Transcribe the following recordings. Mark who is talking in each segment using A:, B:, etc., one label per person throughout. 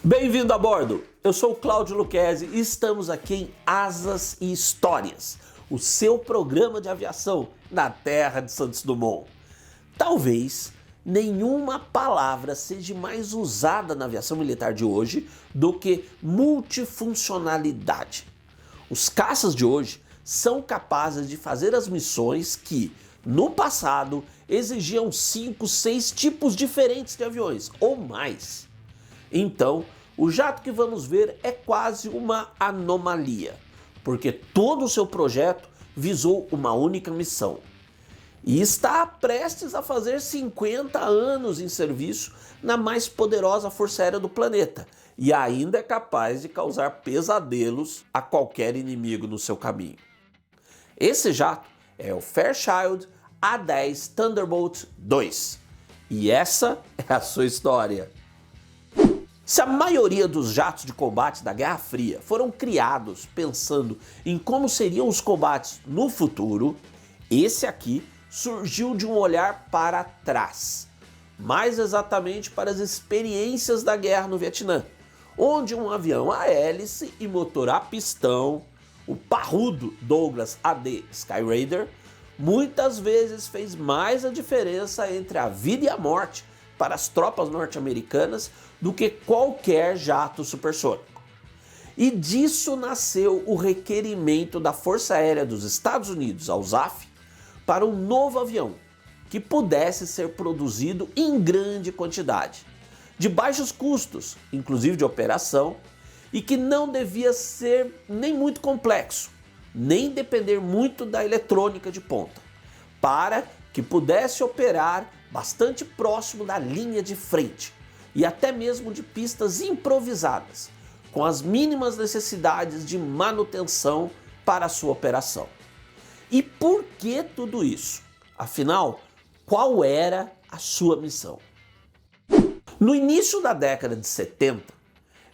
A: Bem-vindo a bordo! Eu sou o Cláudio Lucchesi e estamos aqui em Asas e Histórias, o seu programa de aviação na terra de Santos Dumont. Talvez nenhuma palavra seja mais usada na aviação militar de hoje do que multifuncionalidade. Os caças de hoje são capazes de fazer as missões que, no passado, exigiam 5, 6 tipos diferentes de aviões ou mais. Então, o jato que vamos ver é quase uma anomalia, porque todo o seu projeto visou uma única missão. E está prestes a fazer 50 anos em serviço na mais poderosa força aérea do planeta, e ainda é capaz de causar pesadelos a qualquer inimigo no seu caminho. Esse jato é o Fairchild A-10 Thunderbolt II, e essa é a sua história. Se a maioria dos jatos de combate da Guerra Fria foram criados pensando em como seriam os combates no futuro, esse aqui surgiu de um olhar para trás, mais exatamente para as experiências da guerra no Vietnã, onde um avião a hélice e motor a pistão, o parrudo Douglas AD Skyraider, muitas vezes fez mais a diferença entre a vida e a morte para as tropas norte-americanas do que qualquer jato supersônico. E disso nasceu o requerimento da Força Aérea dos Estados Unidos, a USAF, para um novo avião que pudesse ser produzido em grande quantidade, de baixos custos, inclusive de operação, e que não devia ser nem muito complexo, nem depender muito da eletrônica de ponta, para que pudesse operar bastante próximo da linha de frente e até mesmo de pistas improvisadas, com as mínimas necessidades de manutenção para a sua operação. E por que tudo isso? Afinal, qual era a sua missão? No início da década de 70,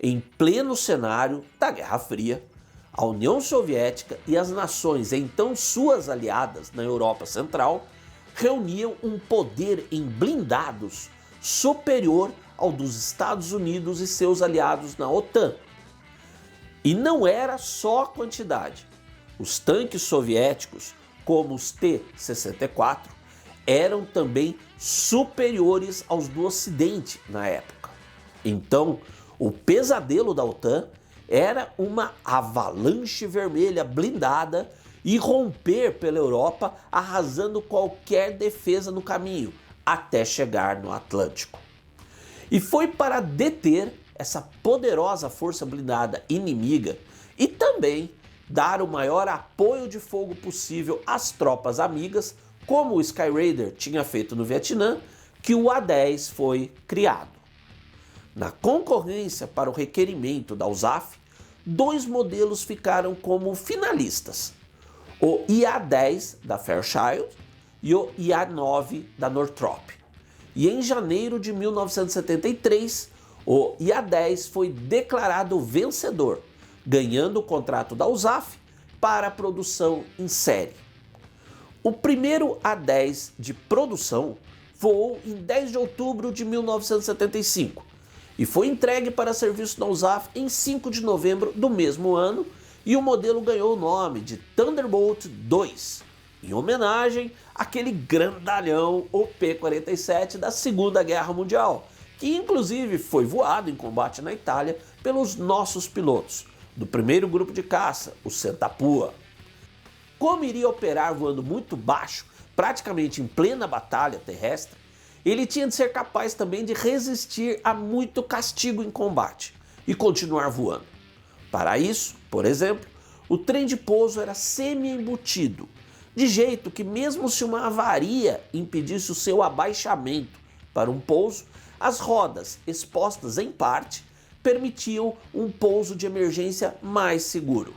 A: em pleno cenário da Guerra Fria, a União Soviética e as nações então suas aliadas na Europa Central reuniam um poder em blindados superior ao dos Estados Unidos e seus aliados na OTAN. E não era só a quantidade. Os tanques soviéticos, como os T-64, eram também superiores aos do Ocidente na época. Então, o pesadelo da OTAN era uma avalanche vermelha blindada e romper pela Europa, arrasando qualquer defesa no caminho, até chegar no Atlântico. E foi para deter essa poderosa força blindada inimiga e também dar o maior apoio de fogo possível às tropas amigas, como o Skyraider tinha feito no Vietnã, que o A-10 foi criado. Na concorrência para o requerimento da USAF, 2 modelos ficaram como finalistas: o IA-10 da Fairchild e o IA-9 da Northrop. E em janeiro de 1973, o IA-10 foi declarado vencedor, ganhando o contrato da USAF para a produção em série. O primeiro A-10 de produção voou em 10 de outubro de 1975 e foi entregue para serviço na USAF em 5 de novembro do mesmo ano, e o modelo ganhou o nome de Thunderbolt II, em homenagem àquele grandalhão, o P-47 da Segunda Guerra Mundial, que inclusive foi voado em combate na Itália pelos nossos pilotos, do primeiro grupo de caça, o Sentapua. Como iria operar voando muito baixo, praticamente em plena batalha terrestre, ele tinha de ser capaz também de resistir a muito castigo em combate e continuar voando. Para isso, por exemplo, o trem de pouso era semi-embutido, de jeito que mesmo se uma avaria impedisse o seu abaixamento para um pouso, as rodas, expostas em parte, permitiam um pouso de emergência mais seguro.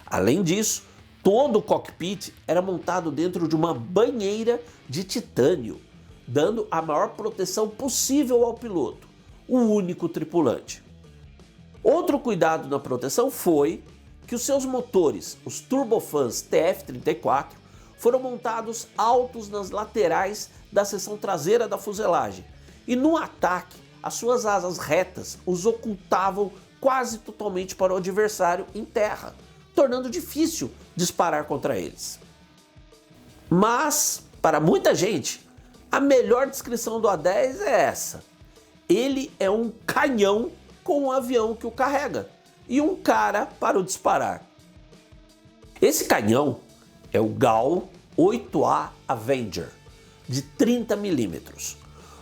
A: Além disso, todo o cockpit era montado dentro de uma banheira de titânio, dando a maior proteção possível ao piloto, o único tripulante. Outro cuidado na proteção foi que os seus motores, os turbofans TF-34, foram montados altos nas laterais da seção traseira da fuselagem, e no ataque as suas asas retas os ocultavam quase totalmente para o adversário em terra, tornando difícil disparar contra eles. Mas, para muita gente, a melhor descrição do A-10 é essa. Ele é um canhão com um avião que o carrega e um cara para o disparar. Esse canhão é o GAU 8A Avenger, de 30 mm,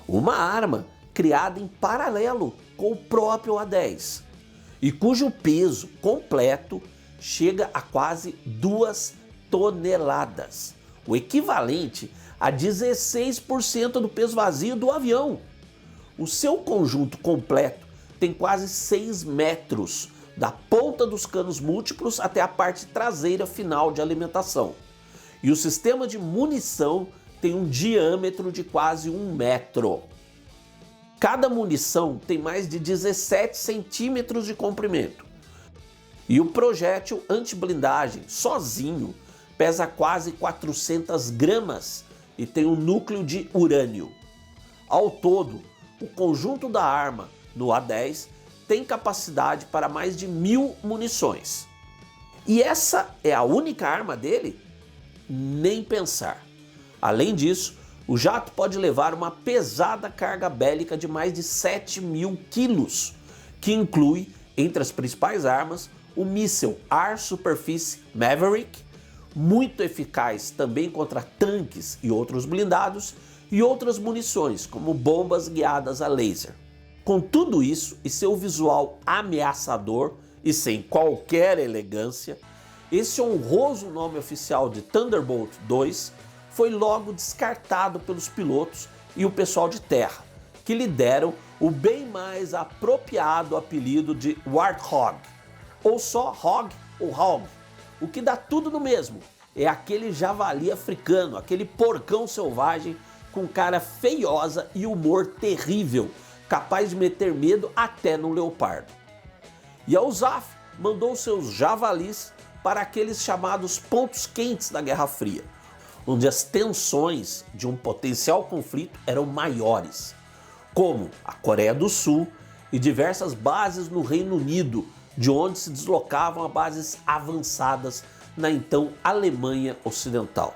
A: uma arma criada em paralelo com o próprio A-10 e cujo peso completo chega a quase 2 toneladas, o equivalente a 16% do peso vazio do avião. O seu conjunto completo tem quase 6 metros, da ponta dos canos múltiplos até a parte traseira final de alimentação. E o sistema de munição tem um diâmetro de quase 1 metro. Cada munição tem mais de 17 centímetros de comprimento. E o projétil anti-blindagem, sozinho, pesa quase 400 gramas e tem um núcleo de urânio. Ao todo, o conjunto da arma no A-10 tem capacidade para mais de 1000 munições. E essa é a única arma dele? Nem pensar. Além disso, o jato pode levar uma pesada carga bélica de mais de 7.000 quilos, que inclui, entre as principais armas, o míssil ar-superfície Maverick, muito eficaz também contra tanques e outros blindados, e outras munições, como bombas guiadas a laser. Com tudo isso e seu visual ameaçador e sem qualquer elegância, esse honroso nome oficial de Thunderbolt II foi logo descartado pelos pilotos e o pessoal de terra, que lhe deram o bem mais apropriado apelido de Warthog, ou só Hog ou Hog, o que dá tudo no mesmo, é aquele javali africano, aquele porcão selvagem com cara feiosa e humor terrível, capaz de meter medo até no leopardo. E a USAF mandou seus javalis para aqueles chamados pontos quentes da Guerra Fria, onde as tensões de um potencial conflito eram maiores, como a Coreia do Sul e diversas bases no Reino Unido, de onde se deslocavam a bases avançadas na então Alemanha Ocidental.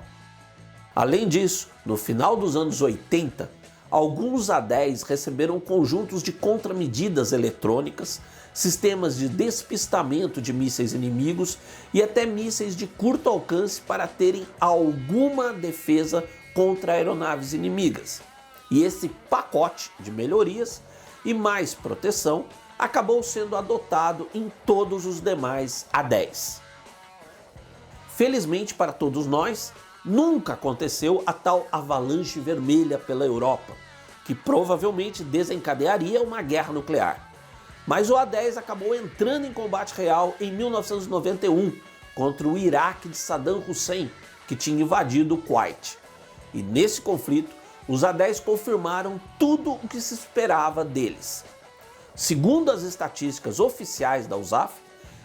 A: Além disso, no final dos anos 80, alguns A-10 receberam conjuntos de contramedidas eletrônicas, sistemas de despistamento de mísseis inimigos e até mísseis de curto alcance para terem alguma defesa contra aeronaves inimigas. E esse pacote de melhorias e mais proteção acabou sendo adotado em todos os demais A-10. Felizmente para todos nós, nunca aconteceu a tal avalanche vermelha pela Europa, que provavelmente desencadearia uma guerra nuclear. Mas o A-10 acabou entrando em combate real em 1991 contra o Iraque de Saddam Hussein, que tinha invadido o Kuwait. E nesse conflito, os A-10 confirmaram tudo o que se esperava deles. Segundo as estatísticas oficiais da USAF,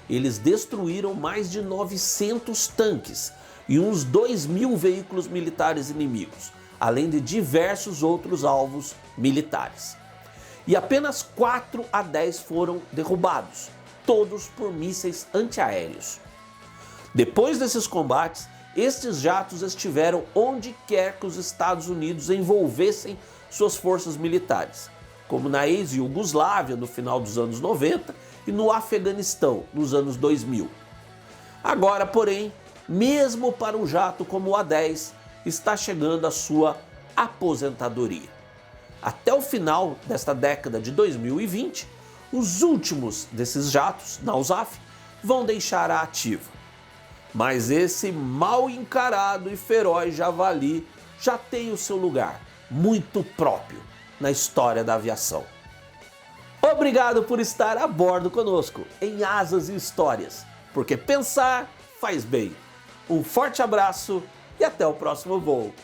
A: eles destruíram mais de 900 tanques e uns 2.000 veículos militares inimigos, além de diversos outros alvos militares. E apenas 4 A-10 foram derrubados, todos por mísseis antiaéreos. Depois desses combates, estes jatos estiveram onde quer que os Estados Unidos envolvessem suas forças militares, como na ex-Iugoslávia no final dos anos 90 e no Afeganistão nos anos 2000. Agora, porém, mesmo para um jato como o A-10, está chegando a sua aposentadoria. Até o final desta década de 2020, os últimos desses jatos, na USAF, vão deixar a ativa. Mas esse mal encarado e feroz javali já tem o seu lugar, muito próprio, na história da aviação. Obrigado por estar a bordo conosco em Asas e Histórias, porque pensar faz bem. Um forte abraço e até o próximo voo.